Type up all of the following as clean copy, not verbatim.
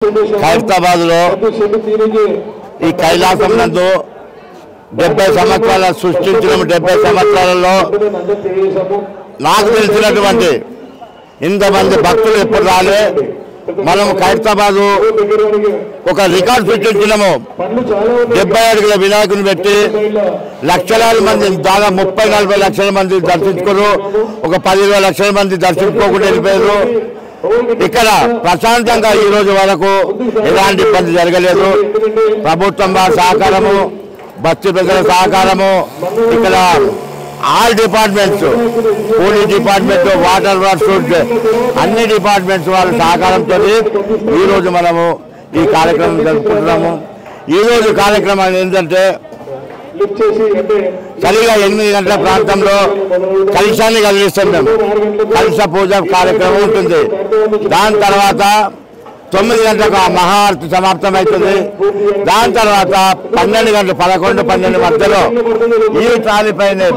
ఖైరతాబాద్ లో ఈ కైలాసం నందు 70 సంవత్సరాల సృష్టించిన 70 సంవత్సరాలలో నాకు తెలిసినటువంటి ఇంతమంది భక్తులు ఎప్పుడు రాలే. మనం ఖైరతాబాద్ ఒక రికార్డు సృష్టించినాము. 70 అడుగుల వినాయకుని పెట్టి లక్షలాది మంది, దాదాపు 30-40 లక్షల మంది దర్శించుకోరు. ఒక 10-20 లక్షల మంది దర్శించుకోకుండా వెళ్ళిపోయారు. ఇక్కడ ప్రశాంతంగా ఈ రోజు వరకు ఎలాంటి ఇబ్బంది జరగలేదు. ప్రభుత్వం వారి సహకారము, బస్తీ ప్రజల సహకారము, ఇక్కడ all departments, police department, water works, అన్ని డిపార్ట్మెంట్స్ వాళ్ళ సహకారంతో ఈరోజు మనము ఈ కార్యక్రమం జరుపుకుంటున్నాము. ఈరోజు కార్యక్రమం ఏంటంటే సరిగా 8 గంటల ప్రాంతంలో కలశాన్ని కదిలిస్తాం. మేము కలశ పూజ కార్యక్రమం ఉంటుంది. దాని తర్వాత 9 గంటలకు ఆ మహాఆరతి సమాప్తమవుతుంది. దాని తర్వాత 12 గంటలు 11-12 మధ్యలో ఈ ట్రాలీపైనే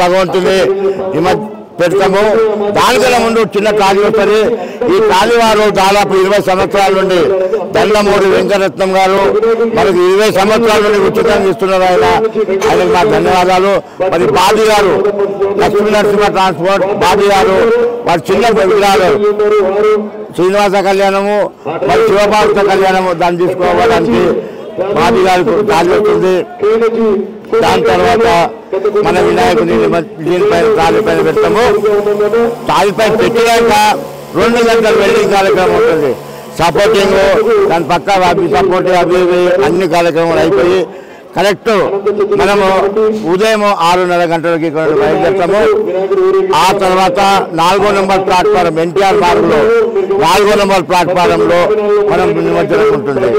భగవంతుని పెడతాము. దానికన్నా ముందు చిన్న ట్రాలీ వస్తుంది. ఈ ట్రాలీ వారు దాదాపు 20 సంవత్సరాల నుండి దండమూరి వెంకటరత్నం గారు మనకు 20 సంవత్సరాల నుండి ఉచితంగా ఇస్తున్నారు. ఆయనకు మా ధన్యవాదాలు. మరి బాబీ గారు, లక్ష్మీ నరసింహ ట్రాన్స్పోర్ట్ బాబీ గారు, వారి చిన్న విగ్రహాలు శ్రీనివాస కళ్యాణము, మరి శివపార్వత కళ్యాణము, దాన్ని తీసుకోవడానికి బాబీ గారికి ట్రాలీ వస్తుంది. దాని తర్వాత మన వినాయకుని దీనిపైన ట్రాలీపైన పెడతాము. ట్రాలీపైన పెట్టినాక 2 గంటల వెల్డింగ్ కార్యక్రమం ఉంటుంది. సపోర్టింగ్, దాని పక్క సపోర్టింగ్, అవి అన్ని కార్యక్రమాలు అయిపోయి కరెక్ట్ మనము ఉదయం 6:30 గంటలకి బయలుదేరుతాము. ఆ తర్వాత 4వ నెంబర్ ప్లాట్ఫారం ఎన్టీఆర్ మార్గంలో 4వ నెంబర్ ప్లాట్ఫారంలో మనం నిమజ్జనం ఉంటుంది.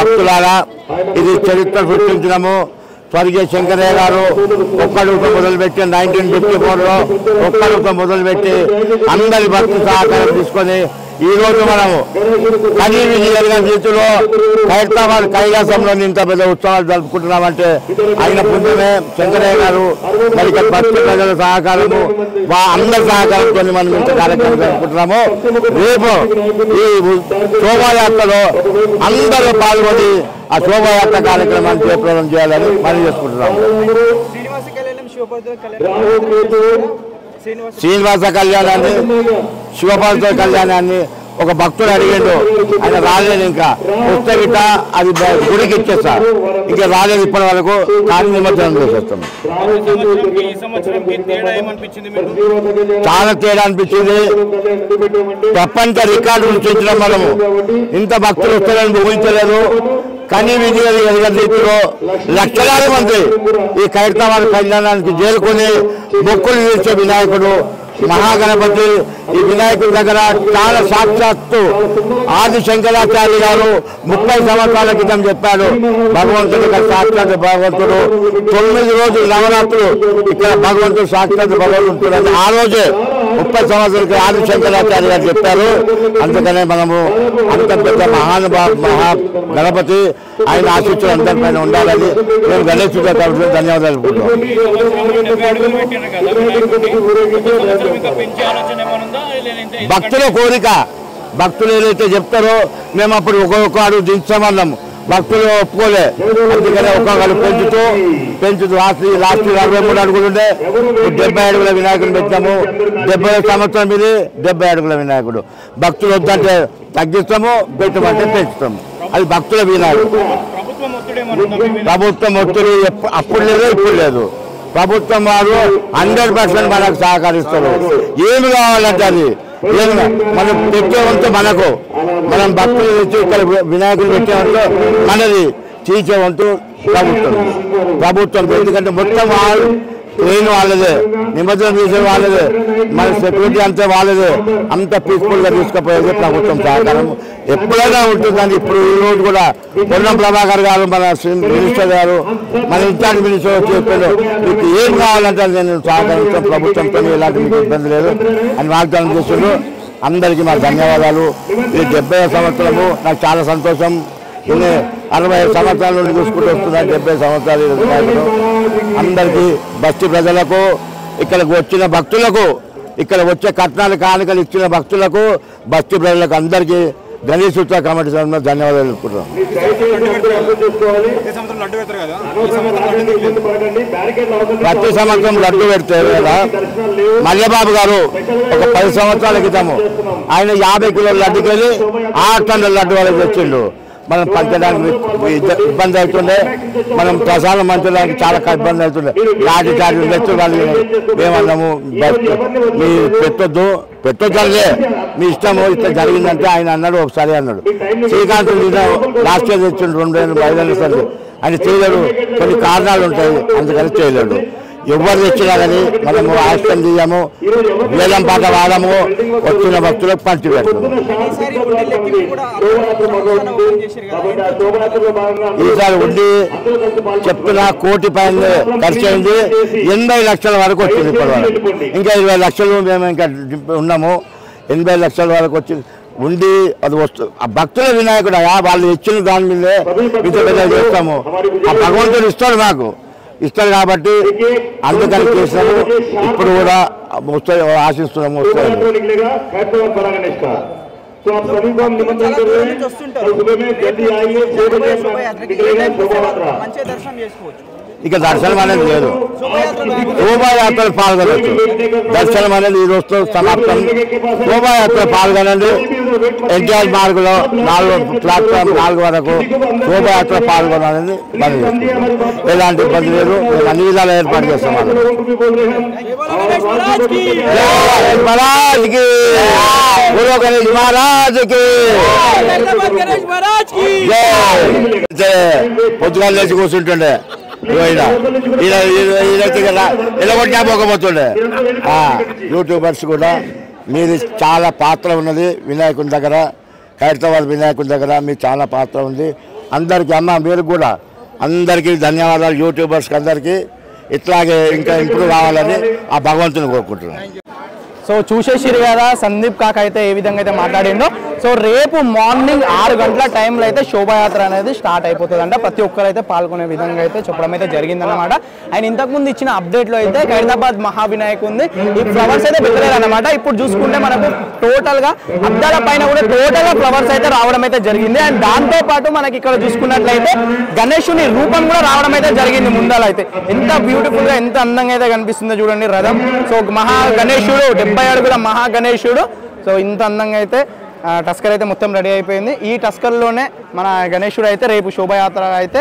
భక్తులారా, ఇది చరిత్ర సృష్టించినాము. స్వర్గీయ శంకరయ్య గారు ఒక్కడుతో మొదలుపెట్టి 1954లో ఒక్కడుతో మొదలుపెట్టి అందరి భక్తుల సహకారం తీసుకొని ఈరోజు మనము కనీ విధి జరిగిన రీతిలో ఖైరతాబాద్ కైలాసంలో ఇంత పెద్ద ఉత్సవాలు జరుపుకుంటున్నామంటే ఆయన పుణ్యమే. శంకరయ్య గారు మరి భక్తి ప్రజల సహకారము, అందరి సహకారంతో మనం ఇంత కార్యక్రమం జరుపుకుంటున్నాము. రేపు ఈ శోభాయాత్రలో అందరూ పాల్గొని ఆ శోభాయాత్ర కార్యక్రమాన్ని జయప్రదం చేయాలని మనం చేసుకుంటున్నాము. శ్రీనివాస కళ్యాణాన్ని, శివపార్వత కళ్యాణాన్ని ఒక భక్తుడు అడిగాడు. ఆయన రాలేదు. ఇంకా వస్తే గిట్ట అది గుడికి ఇచ్చేస్తారు. ఇంకా రాలేదు ఇప్పటి వరకు. కానీ నిమజ్జనం చేసేస్తాం. చాలా తేడా అనిపించింది. ప్రపంచ రికార్డు సృష్టించడం మనము ఇంత భక్తులు వస్తారని ఊహించలేదు. కానీ విధి రీతిలో లక్షలాది మంది ఈ ఖైరతాబాద్ కళ్యాణానికి చేరుకుని మొక్కులు తీర్చే వినాయకుడు మహాగణపతి. ఈ వినాయకుడి దగ్గర చాలా సాక్షాత్తు ఆది శంకరాచార్య గారు 30 సంవత్సరాల క్రితం చెప్పాడు. భగవంతుడు ఇక్కడ సాక్షాత్ భగవంతుడు. 9 రోజులు నవరాత్రులు ఇక్కడ భగవంతుడు సాక్షాత్ భగవంతుడు అని ఆ రోజే 30 సంవత్సరాలకి ఆది శంకరాచార్య గారు చెప్పారు. అందుకనే మనము అంత పెద్ద మహా గణపతి ఆయన ఆశీస్సులు అందరిపైన ఉండాలని మేము గణేశుడు తరఫున ధన్యవాదాలు. భక్తుల కోరిక, భక్తులు ఏదైతే చెప్తారో మేము అప్పుడు ఒక్కొక్క అడుగు దించామన్నాము. భక్తులు ఒప్పుకోలే. అందుకనే ఒక్కొక్క అడుగు పెంచుతూ లాస్ట్ 23 అడుగులు ఉండే 70 అడుగుల వినాయకుడు పెట్టాము. 70 సంవత్సరం ఇది 70 అడుగుల వినాయకుడు. భక్తులు వద్దంటే తగ్గిస్తాము, పెట్టమంటే పెంచుతాము. అది భక్తుల వినాయకుడు. ప్రభుత్వం ఒత్తిడి అప్పుడు లేదు, ఇప్పుడు లేదు. ప్రభుత్వం వారు 100% మనకు సహకరిస్తారు. ఏమి కావాలంటే అది మనం పెట్టే వంతు మనకు, మనం భక్తులు తెచ్చి ఇక్కడ వినాయకులు పెట్టే వంతు మనది, తీసే వంతు ప్రభుత్వం. ఎందుకంటే మొత్తం ట్రైన్ వాళ్ళదే, నిమజ్జనం చేసే వాళ్ళదే, మన సెక్యూరిటీ అంతే వాళ్ళదే. అంత పీస్ఫుల్గా తీసుకుపోయేది ప్రభుత్వం సహకారం ఎప్పుడైనా ఉంటుందని. ఇప్పుడు ఈ రోజు కూడా పొన్నం ప్రభాకర్ గారు, మన మినిస్టర్ గారు, మన ఇన్ఛార్జ్ మినిస్టర్ వచ్చి చెప్పారు, మీకు ఏం కావాలంటే నేను సహకరించాం, ప్రభుత్వంతో ఎలాంటి మీకు ఇబ్బంది లేదు అని వాగ్దానం చేస్తున్నారు. అందరికీ మా ధన్యవాదాలు. ఇది 70వ సంవత్సరము. నాకు చాలా సంతోషం. 60 సంవత్సరాల నుండి చూసుకుంటూ వస్తున్నారు. 70 సంవత్సరాలు అందరికీ, బస్తీ ప్రజలకు, ఇక్కడికి వచ్చిన భక్తులకు ఇక్కడ వచ్చే కట్నాలు కానుకలు ఇచ్చిన భక్తులకు బస్తీ ప్రజలకు అందరికీ గణేష్ ఉత్సవ కమిటీ తరఫున ధన్యవాదాలు తెలుపుకుంటున్నాం. ప్రతి సంవత్సరం లడ్డు పెడితే కదా మల్లెబాబు గారు ఒక 10 సంవత్సరాల క్రితము ఆయన 50 కిలోల లడ్డుకి వెళ్ళి 6 టన్నుల లడ్డు వాళ్ళకి తెచ్చిండు. మనం పంచడానికి ఇబ్బంది అవుతుండే, మనం ప్రసాదం పంచడానికి చాలా ఇబ్బంది అవుతుండే. లాఠీ చార్జీ తెచ్చు వాళ్ళు మేమన్నాము మీరు పెట్టొద్దంటే మీ ఇష్టము ఇట్లా జరిగిందంటే ఆయన అన్నాడు. ఒకసారి అన్నాడు శ్రీకాంత్ లాస్ట్ ఇయర్ తెచ్చిండు 2005 సార్లు. ఆయన చేయలేడు, కొన్ని కారణాలు ఉంటాయి అందుకని చేయలేడు. ఎవరు తెచ్చినా కానీ మనము ఆశ్రమం తీయము, వేలం పాట వాడము, వచ్చిన భక్తులకు పంచి పెడతాము. ఈసారి ఉండి చెప్తున్నా 1 కోటి పైన ఖర్చు అయింది, 80 లక్షల వరకు వచ్చింది. ఇప్పటి వరకు ఇంకా 20 లక్షలు మేము ఇంకా ఉన్నాము. 80 లక్షల వరకు వచ్చింది. ఉండి అది వస్తుంది. ఆ భక్తుల వినాయకుడు వాళ్ళు ఇచ్చిన దాని మీదే ఇంత చేస్తాము. ఆ భగవంతుడు ఇస్తాడు, మాకు ఇస్తాడు కాబట్టి అందుకని చేస్తాము. ఇప్పుడు కూడా వస్తాయి, ఆశిస్తున్నాము వస్తాయి. ఇక దర్శనం అనేది లేదు. శోభాయాత్రలు పాల్గొనవచ్చు. దర్శనం అనేది ఈ రోజుతో సమాప్తం. శోభాయాత్ర పాల్గొనండి. ఎన్టీఆర్ మార్గులో 4 ప్లాట్ఫామ్ 4 వరకు శోభాయాత్ర పాల్గొనాలని బంద్ చేస్తాం. ఎలాంటి ఇబ్బంది లేదు. మేము అన్ని విధాలు ఏర్పాటు చేస్తాం. మహారాజ్కి గణేష్ మహారాజ్కి పొద్దుగాలు లేచి కూర్చుంటుండే ఇలా కొట్టాపోకపోతుండే. యూట్యూబర్స్ కూడా మీరు చాలా పాత్ర ఉన్నది వినాయకుని దగ్గర, హైదరాబాద్ వినాయకుని దగ్గర మీకు చాలా పాత్ర ఉంది. అందరికీ అమ్మ మీరు కూడా అందరికీ ధన్యవాదాలు. యూట్యూబర్స్కి అందరికీ ఇట్లాగే ఇంకా ఇంప్రూవ్ కావాలని ఆ భగవంతుని కోరుకుంటున్నాను. సో చూసేసిరు కదా సందీప్ కాక అయితే ఏ విధంగా అయితే మాట్లాడిండో. సో రేపు మార్నింగ్ 6 గంటల టైంలో అయితే శోభాయాత్ర అనేది స్టార్ట్ అయిపోతుందంట. ప్రతి ఒక్కరైతే పాల్గొనే విధంగా అయితే చెప్పడం అయితే జరిగిందన్నమాట. ఆయన ఇంతకుముందు ఇచ్చిన అప్డేట్లో అయితే ఖైరతాబాద్ మహావినాయక్ ఉంది, ఈ ఫ్లవర్స్ అయితే పెట్టలేదన్నమాట. ఇప్పుడు చూసుకుంటే మనకు టోటల్గా అద్దాల పైన కూడా టోటల్గా ఫ్లవర్స్ అయితే రావడం అయితే జరిగింది. అండ్ దాంతోపాటు మనకి ఇక్కడ చూసుకున్నట్లయితే గణేశుని రూపం కూడా రావడం అయితే జరిగింది. ముందర అయితే ఎంత బ్యూటిఫుల్గా ఎంత అందంగా అయితే కనిపిస్తుందో చూడండి రథం. సో మహా గణేశుడు 70 అడుగుల మహా గణేశుడు. సో ఇంత అందంగా అయితే టస్కర్ అయితే మొత్తం రెడీ అయిపోయింది. ఈ టస్కర్లోనే మన గణేశుడు అయితే రేపు శోభాయాత్ర అయితే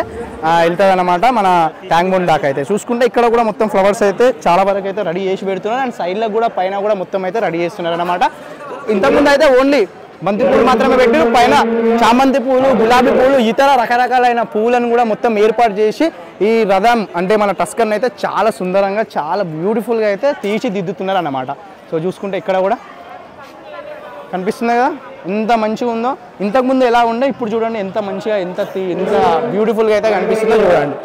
వెళ్తుంది అనమాట. మన ట్యాంక్ బండ్ దాకా అయితే చూసుకుంటే ఇక్కడ కూడా మొత్తం ఫ్లవర్స్ అయితే చాలా వరకు అయితే రెడీ చేసి పెడుతున్నారు. అండ్ సైడ్లకు కూడా పైన కూడా మొత్తం అయితే రెడీ చేస్తున్నారు అనమాట. ఇంతకుముందు అయితే ఓన్లీ బంతి పూలు మాత్రమే పెట్టి పైన చామంతి పూలు, గులాబీ పూలు, ఇతర రకరకాలైన పూలను కూడా మొత్తం ఏర్పాటు చేసి ఈ రథం అంటే మన టస్కర్ని అయితే చాలా సుందరంగా చాలా బ్యూటిఫుల్గా అయితే తీర్చిదిద్దుతున్నారు అన్నమాట. సో చూసుకుంటే ఇక్కడ కూడా కనిపిస్తుంది కదా ఎంత మంచిగా ఉందో. ఇంతకుముందు ఎలా ఉండే ఇప్పుడు చూడండి ఎంత మంచిగా ఎంత బ్యూటిఫుల్గా అయితే కనిపిస్తుందో చూడండి.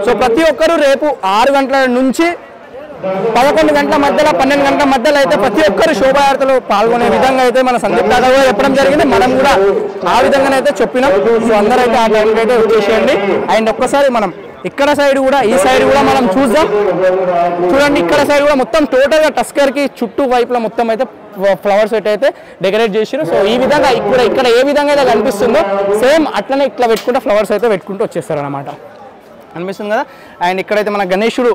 సో ప్రతి ఒక్కరూ రేపు 6 గంటల నుంచి 11 గంటల మధ్యలో 12 గంటల మధ్యలో అయితే ప్రతి ఒక్కరు శోభాయాత్రలో పాల్గొనే విధంగా అయితే మన సందీప్ దాదా కూడా చెప్పడం జరిగింది. మనం కూడా ఆ విధంగానైతే చెప్పినాం. సో అందరూ అయితే ఆ టైంకి అయితే వచ్చేసేయండి. అండ్ ఒక్కసారి మనం ఇక్కడ సైడ్ కూడా ఈ సైడ్ కూడా మనం చూద్దాం. చూడండి ఇక్కడ సైడ్ కూడా మొత్తం టోటల్గా టస్కర్కి చుట్టూ వైపులా మొత్తం అయితే ఫ్లవర్స్ అయితే డెకరేట్ చేసారు. సో ఈ విధంగా ఇక్కడ ఏ విధంగా అయితే కనిపిస్తుందో సేమ్ అట్లనే ఇట్లా పెట్టుకుంటే ఫ్లవర్స్ అయితే పెట్టుకుంటూ వచ్చేస్తారు అనమాట. అనిపిస్తుంది కదా. అండ్ ఇక్కడైతే మన గణేశుడు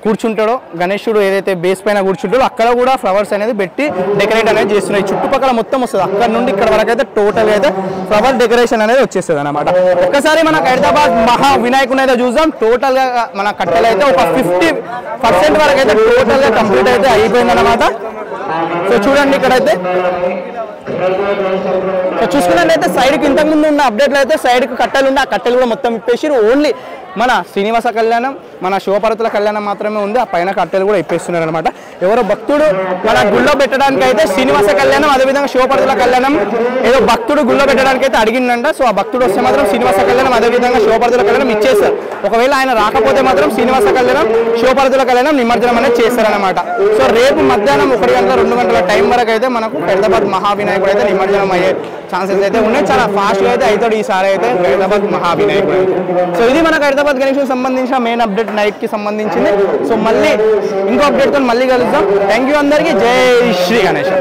కూర్చుంటాడో, గణేశుడు ఏదైతే బేస్ పైన కూర్చుంటాడో అక్కడ కూడా ఫ్లవర్స్ అనేది పెట్టి డెకరేట్ అనేది చేస్తున్నాయి. చుట్టుపక్కల మొత్తం వస్తుంది అక్కడ నుండి ఇక్కడ వరకు అయితే టోటల్ అయితే ఫ్లవర్ డెకరేషన్ అనేది వచ్చేస్తుంది అనమాట. ఒక్కసారి మన హైదరాబాద్ మహా వినాయకుని అయితే చూద్దాం. టోటల్గా మన కట్టెలు అయితే ఒక 50% వరకు అయితే టోటల్గా కంప్లీట్ అయితే అయిపోయింది అనమాట. సో చూడండి ఇక్కడైతే చూసుకున్నట్లయితే సైడ్కి ఇంతకుముందు ఉన్న అప్డేట్లు అయితే సైడ్కి కట్టెలు ఉండి ఆ కట్టెలు కూడా మొత్తం ఇప్పేసి ఓన్లీ మన శ్రీనివాస కళ్యాణం మన శివపార్వతుల కళ్యాణం మాత్రమే ఉంది. ఆ పైన కట్టెలు కూడా ఇప్పేస్తున్నారు అనమాట. ఎవరో భక్తుడు మన గుళ్ళో పెట్టడానికి అయితే శ్రీనివాస కళ్యాణం అదేవిధంగా శివపార్వతుల కళ్యాణం ఏదో భక్తుడు గుళ్ళో పెట్టడానికి అయితే అడిగిందంట. సో ఆ భక్తుడు వస్తే మాత్రం శ్రీనివాస కళ్యాణం అదేవిధంగా శివపార్వతుల కళ్యాణం ఇచ్చేస్తారు. ఒకవేళ ఆయన రాకపోతే మాత్రం శ్రీనివాస కళ్యాణం శివపార్వతుల కళ్యాణం నిమజ్జనం అనేది చేస్తారనమాట. సో రేపు మధ్యాహ్నం 1 గంట 2 గంటల టైం వరకు అయితే మనకు హైదరాబాద్ మహావినాయకుడు అయితే నిమజ్జనం అయ్యే ఛాన్సెస్ అయితే ఉన్నాయి. చాలా ఫాస్ట్గా అయితే అవుతాడు ఈసారి అయితే హైదరాబాద్ మహావినాయకుడు. సో ఇది మనకు ఖైరతాబాద్ గణేష్ సంబంధించిన మెయిన్ అప్డేట్ నైట్ కి సంబంధించింది. సో మళ్ళీ ఇంకో అప్డేట్ తో మళ్ళీ కలుద్దాం. థ్యాంక్ యూ అందరికీ. జై శ్రీ గణేష్.